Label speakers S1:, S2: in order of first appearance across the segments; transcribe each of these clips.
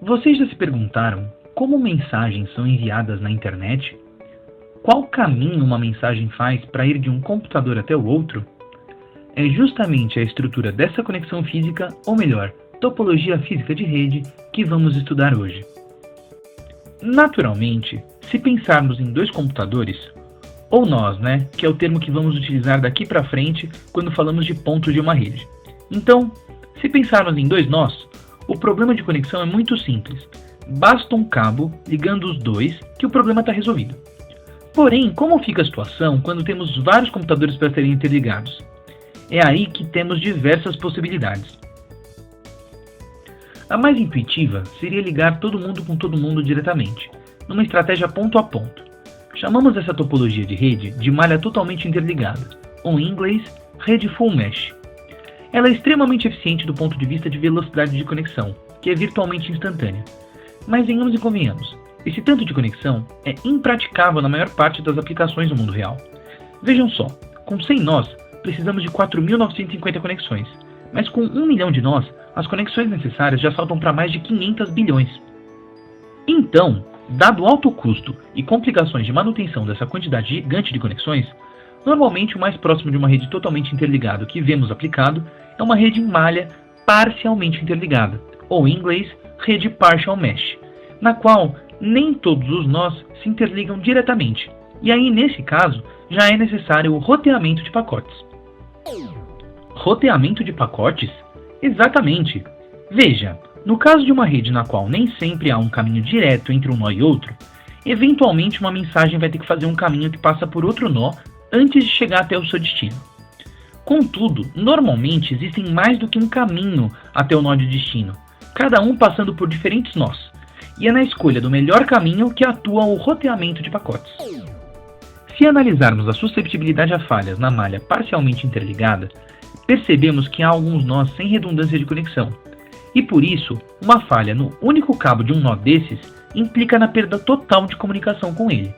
S1: Vocês já se perguntaram como mensagens são enviadas na internet? Qual caminho uma mensagem faz para ir de um computador até o outro? É justamente a estrutura dessa conexão física, ou melhor, topologia física de rede, que vamos estudar hoje. Naturalmente, se pensarmos em dois computadores, ou nós, que é o termo que vamos utilizar daqui para frente quando falamos de pontos de uma rede. Então, se pensarmos em dois nós, o problema de conexão é muito simples. Basta um cabo ligando os dois que o problema está resolvido. Porém, como fica a situação quando temos vários computadores para serem interligados? É aí que temos diversas possibilidades. A mais intuitiva seria ligar todo mundo com todo mundo diretamente, numa estratégia ponto a ponto. Chamamos essa topologia de rede de malha totalmente interligada, ou em inglês, rede full mesh. Ela é extremamente eficiente do ponto de vista de velocidade de conexão, que é virtualmente instantânea. Mas venhamos e convenhamos, esse tanto de conexão é impraticável na maior parte das aplicações no mundo real. Vejam só, com 100 nós, precisamos de 4.950 conexões, mas com 1 milhão de nós, as conexões necessárias já saltam para mais de 500 bilhões. Então, dado o alto custo e complicações de manutenção dessa quantidade gigante de conexões, normalmente o mais próximo de uma rede totalmente interligada que vemos aplicado é uma rede em malha parcialmente interligada, ou em inglês, rede partial mesh, na qual nem todos os nós se interligam diretamente, e aí nesse caso já é necessário o roteamento de pacotes. Roteamento de pacotes? Exatamente! Veja, no caso de uma rede na qual nem sempre há um caminho direto entre um nó e outro, eventualmente uma mensagem vai ter que fazer um caminho que passa por outro nó antes de chegar até o seu destino. Contudo, normalmente existem mais do que um caminho até o nó de destino, cada um passando por diferentes nós, e é na escolha do melhor caminho que atua o roteamento de pacotes. Se analisarmos a susceptibilidade a falhas na malha parcialmente interligada, percebemos que há alguns nós sem redundância de conexão, e por isso, uma falha no único cabo de um nó desses implica na perda total de comunicação com ele.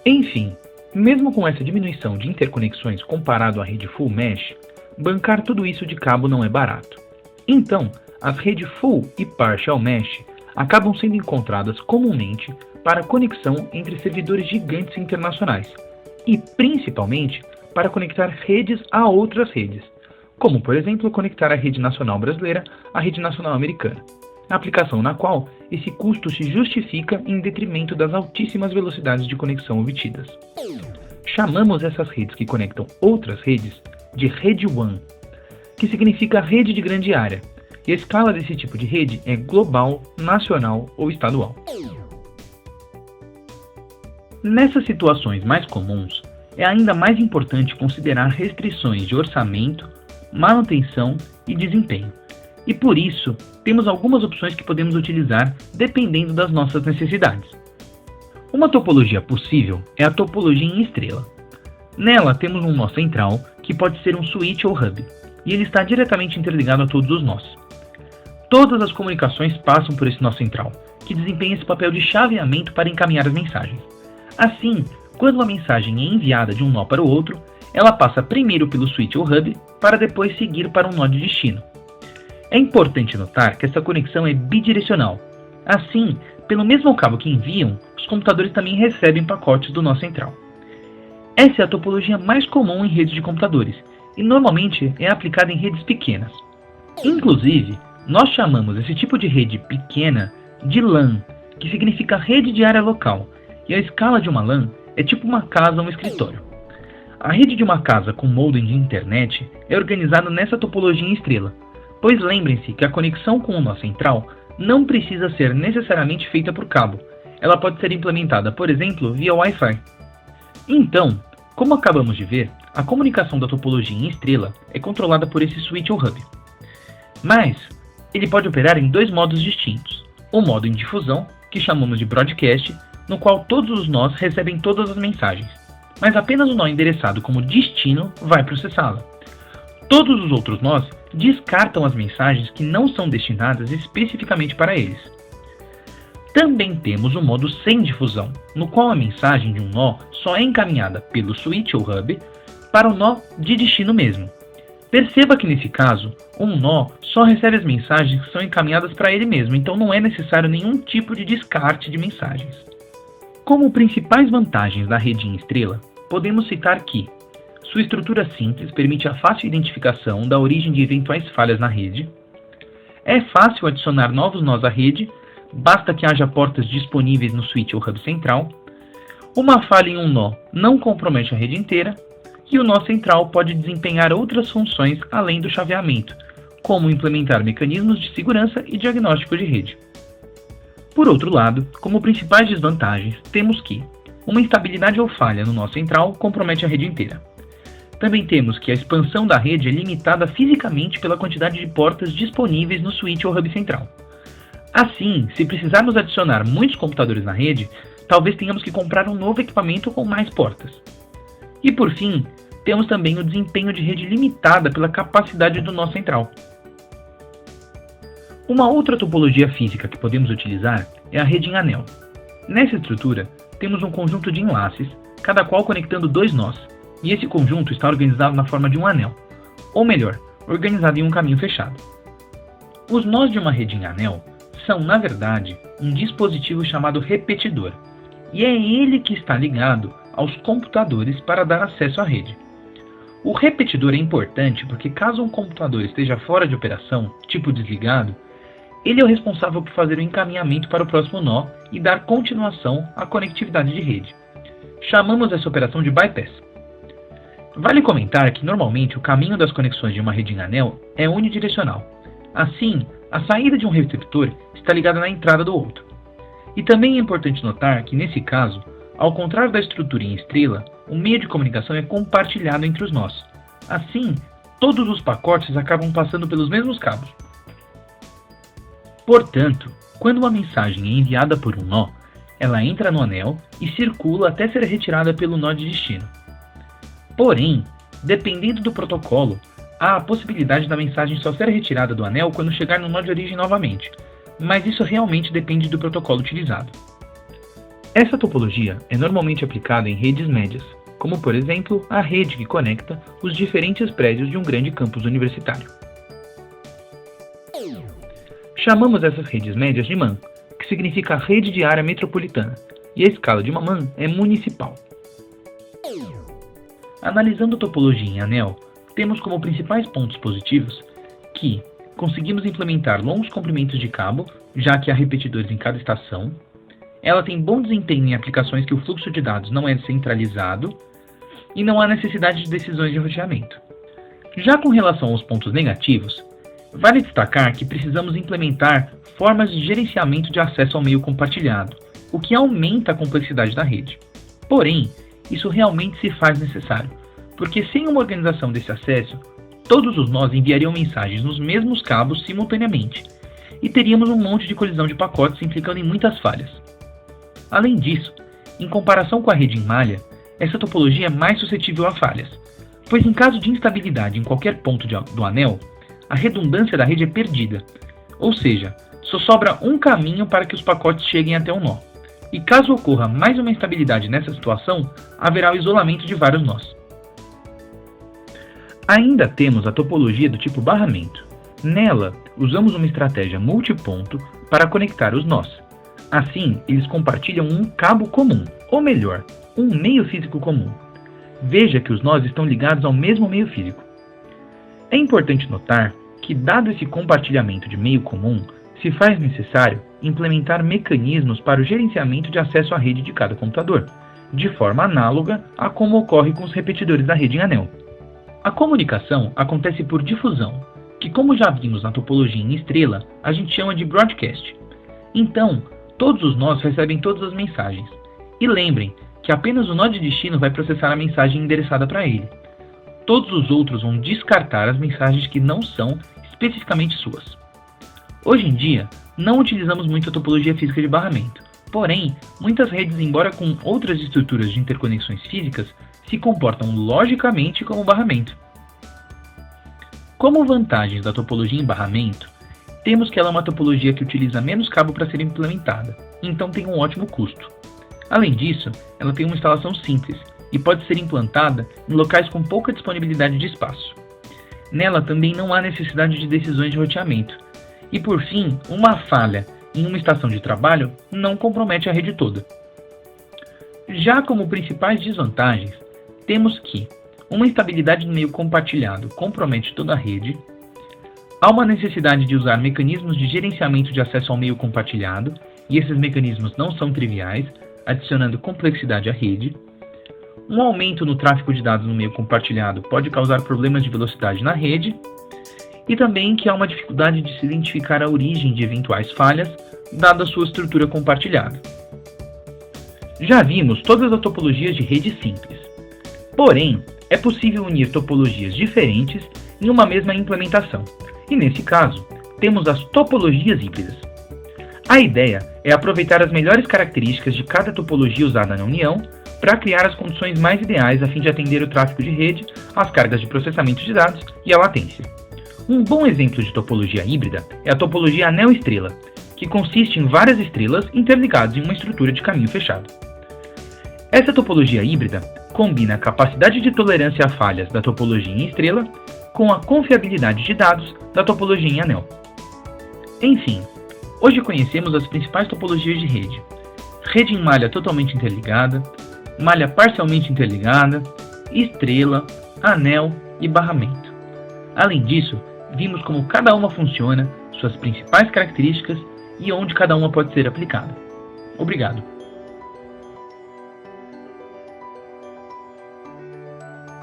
S1: Enfim, mesmo com essa diminuição de interconexões comparado à rede full mesh, bancar tudo isso de cabo não é barato. Então, as redes full e partial mesh acabam sendo encontradas comumente para conexão entre servidores gigantes internacionais e, principalmente, para conectar redes a outras redes, como, por exemplo, conectar a rede nacional brasileira à rede nacional americana, aplicação na qual esse custo se justifica em detrimento das altíssimas velocidades de conexão obtidas. Chamamos essas redes que conectam outras redes de rede WAN, que significa rede de grande área, e a escala desse tipo de rede é global, nacional ou estadual. Nessas situações mais comuns, é ainda mais importante considerar restrições de orçamento, manutenção e desempenho. E por isso, temos algumas opções que podemos utilizar dependendo das nossas necessidades. Uma topologia possível é a topologia em estrela. Nela temos um nó central, que pode ser um switch ou hub, e ele está diretamente interligado a todos os nós. Todas as comunicações passam por esse nó central, que desempenha esse papel de chaveamento para encaminhar as mensagens. Assim, quando uma mensagem é enviada de um nó para o outro, ela passa primeiro pelo switch ou hub, para depois seguir para um nó de destino. É importante notar que essa conexão é bidirecional. Assim, pelo mesmo cabo que enviam, os computadores também recebem pacotes do nó central. Essa é a topologia mais comum em redes de computadores, e normalmente é aplicada em redes pequenas. Inclusive, nós chamamos esse tipo de rede pequena de LAN, que significa rede de área local, e a escala de uma LAN é tipo uma casa ou um escritório. A rede de uma casa com modem de internet é organizada nessa topologia em estrela, pois lembrem-se que a conexão com o nó central não precisa ser necessariamente feita por cabo, ela pode ser implementada, por exemplo, via Wi-Fi. Então, como acabamos de ver, a comunicação da topologia em estrela é controlada por esse switch ou hub. Mas, ele pode operar em dois modos distintos. O modo em difusão, que chamamos de broadcast, no qual todos os nós recebem todas as mensagens, mas apenas o nó endereçado como destino vai processá-la. Todos os outros nós descartam as mensagens que não são destinadas especificamente para eles. Também temos o modo sem difusão, no qual a mensagem de um nó só é encaminhada pelo switch ou hub para o nó de destino mesmo. Perceba que nesse caso, um nó só recebe as mensagens que são encaminhadas para ele mesmo, então não é necessário nenhum tipo de descarte de mensagens. Como principais vantagens da rede em estrela, podemos citar que sua estrutura simples permite a fácil identificação da origem de eventuais falhas na rede, é fácil adicionar novos nós à rede, basta que haja portas disponíveis no switch ou hub central, uma falha em um nó não compromete a rede inteira, e o nó central pode desempenhar outras funções além do chaveamento, como implementar mecanismos de segurança e diagnóstico de rede. Por outro lado, como principais desvantagens, temos que uma instabilidade ou falha no nó central compromete a rede inteira. Também temos que a expansão da rede é limitada fisicamente pela quantidade de portas disponíveis no switch ou hub central. Assim, se precisarmos adicionar muitos computadores na rede, talvez tenhamos que comprar um novo equipamento com mais portas. E por fim, temos também o desempenho de rede limitada pela capacidade do nó central. Uma outra topologia física que podemos utilizar é a rede em anel. Nessa estrutura, temos um conjunto de enlaces, cada qual conectando dois nós, e esse conjunto está organizado na forma de um anel, ou melhor, organizado em um caminho fechado. Os nós de uma rede em anel são, na verdade, um dispositivo chamado repetidor, e é ele que está ligado aos computadores para dar acesso à rede. O repetidor é importante porque caso um computador esteja fora de operação, tipo desligado, ele é o responsável por fazer o encaminhamento para o próximo nó e dar continuação à conectividade de rede. Chamamos essa operação de bypass. Vale comentar que normalmente o caminho das conexões de uma rede em anel é unidirecional. Assim, a saída de um receptor está ligada na entrada do outro. E também é importante notar que nesse caso, ao contrário da estrutura em estrela, o meio de comunicação é compartilhado entre os nós. Assim, todos os pacotes acabam passando pelos mesmos cabos. Portanto, quando uma mensagem é enviada por um nó, ela entra no anel e circula até ser retirada pelo nó de destino. Porém, dependendo do protocolo, há a possibilidade da mensagem só ser retirada do anel quando chegar no nó de origem novamente, mas isso realmente depende do protocolo utilizado. Essa topologia é normalmente aplicada em redes médias, como por exemplo a rede que conecta os diferentes prédios de um grande campus universitário. Chamamos essas redes médias de MAN, que significa rede de área metropolitana, e a escala de uma MAN é municipal. Analisando a topologia em anel, temos como principais pontos positivos que conseguimos implementar longos comprimentos de cabo, já que há repetidores em cada estação. Ela tem bom desempenho em aplicações que o fluxo de dados não é centralizado e não há necessidade de decisões de roteamento. Já com relação aos pontos negativos, vale destacar que precisamos implementar formas de gerenciamento de acesso ao meio compartilhado, o que aumenta a complexidade da rede. Porém, isso realmente se faz necessário, porque sem uma organização desse acesso, todos os nós enviariam mensagens nos mesmos cabos simultaneamente, e teríamos um monte de colisão de pacotes implicando em muitas falhas. Além disso, em comparação com a rede em malha, essa topologia é mais suscetível a falhas, pois em caso de instabilidade em qualquer ponto do anel, a redundância da rede é perdida, ou seja, só sobra um caminho para que os pacotes cheguem até o nó. E caso ocorra mais uma instabilidade nessa situação, haverá o isolamento de vários nós. Ainda temos a topologia do tipo barramento. Nela, usamos uma estratégia multiponto para conectar os nós. Assim, eles compartilham um cabo comum, ou melhor, um meio físico comum. Veja que os nós estão ligados ao mesmo meio físico. É importante notar que, dado esse compartilhamento de meio comum, se faz necessário implementar mecanismos para o gerenciamento de acesso à rede de cada computador, de forma análoga a como ocorre com os repetidores da rede em anel. A comunicação acontece por difusão, que, como já vimos na topologia em estrela, a gente chama de broadcast. Então, todos os nós recebem todas as mensagens. E lembrem que apenas o nó de destino vai processar a mensagem endereçada para ele. Todos os outros vão descartar as mensagens que não são especificamente suas. Hoje em dia, não utilizamos muito a topologia física de barramento. Porém, muitas redes, embora com outras estruturas de interconexões físicas, se comportam logicamente como barramento. Como vantagens da topologia em barramento, temos que ela é uma topologia que utiliza menos cabo para ser implementada, então tem um ótimo custo. Além disso, ela tem uma instalação simples e pode ser implantada em locais com pouca disponibilidade de espaço. Nela também não há necessidade de decisões de roteamento. E por fim, uma falha em uma estação de trabalho não compromete a rede toda. Já como principais desvantagens, temos que uma instabilidade no meio compartilhado compromete toda a rede, há uma necessidade de usar mecanismos de gerenciamento de acesso ao meio compartilhado, e esses mecanismos não são triviais, adicionando complexidade à rede. Um aumento no tráfego de dados no meio compartilhado pode causar problemas de velocidade na rede, e também que há uma dificuldade de se identificar a origem de eventuais falhas, dada a sua estrutura compartilhada. Já vimos todas as topologias de rede simples. Porém, é possível unir topologias diferentes em uma mesma implementação, e nesse caso, temos as topologias híbridas. A ideia é aproveitar as melhores características de cada topologia usada na união para criar as condições mais ideais a fim de atender o tráfego de rede, as cargas de processamento de dados e a latência. Um bom exemplo de topologia híbrida é a topologia anel-estrela, que consiste em várias estrelas interligadas em uma estrutura de caminho fechado. Essa topologia híbrida combina a capacidade de tolerância a falhas da topologia em estrela com a confiabilidade de dados da topologia em anel. Enfim, hoje conhecemos as principais topologias de rede: rede em malha totalmente interligada, malha parcialmente interligada, estrela, anel e barramento. Além disso, vimos como cada uma funciona, suas principais características e onde cada uma pode ser aplicada. Obrigado.